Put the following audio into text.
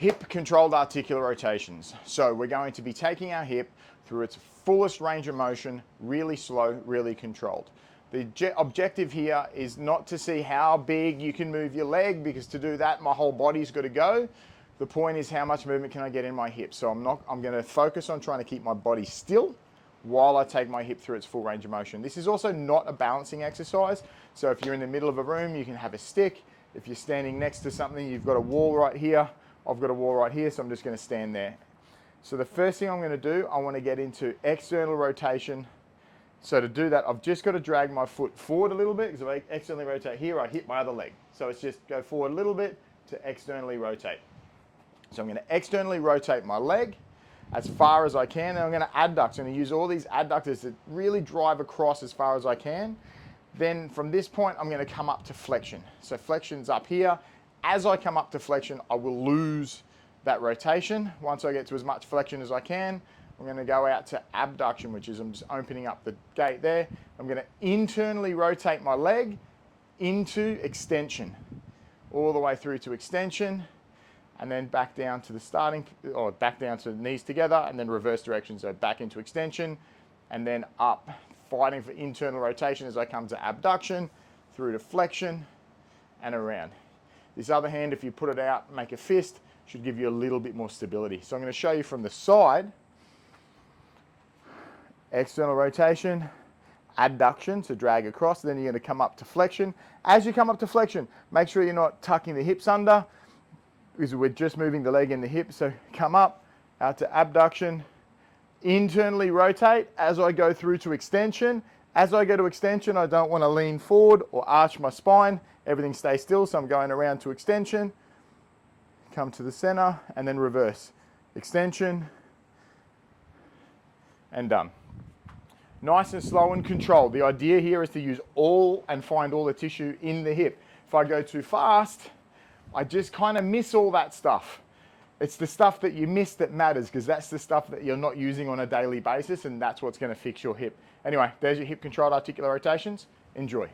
Hip controlled articular rotations. So we're going to be taking our hip through its fullest range of motion, really slow, really controlled. The objective here is not to see how big you can move your leg, because to do that, my whole body's got to go. The point is, how much movement can I get in my hip? So I'm going to focus on trying to keep my body still while I take my hip through its full range of motion. This is also not a balancing exercise. So if you're in the middle of a room, you can have a stick. If you're standing next to something, you've got a wall right here. I've got a wall right here, so I'm just going to stand there. So the first thing I'm going to do, I want to get into external rotation. So to do that, I've just got to drag my foot forward a little bit, because if I externally rotate here, I hit my other leg. So it's just go forward a little bit to externally rotate. So I'm going to externally rotate my leg as far as I can, and I'm going to adduct. I'm going to use all these adductors to really drive across as far as I can. Then from this point, I'm going to come up to flexion. So flexion's up here. As I come up to flexion, I will lose that rotation. Once I get to as much flexion as I can, I'm going to go out to abduction, which is I'm just opening up the gate there. I'm going to internally rotate my leg into extension, all the way through to extension, and then back down to the starting, or back down to the knees together, and then reverse direction, so back into extension, and then up, fighting for internal rotation as I come to abduction, through to flexion, and around. This other hand, if you put it out, make a fist, should give you a little bit more stability. So I'm going to show you from the side. External rotation, adduction, so drag across, then you're going to come up to flexion. As you come up to flexion, make sure you're not tucking the hips under, because we're just moving the leg and the hip. So come up, out to abduction, internally rotate as I go through to extension. As I go to extension, I don't want to lean forward or arch my spine. Everything stays still, so I'm going around to extension, come to the center, and then reverse. Extension, and done. Nice and slow and controlled. The idea here is to use all and find all the tissue in the hip. If I go too fast, I just kind of miss all that stuff. It's the stuff that you miss that matters, because that's the stuff that you're not using on a daily basis, and that's what's going to fix your hip. Anyway, there's your hip controlled articular rotations. Enjoy.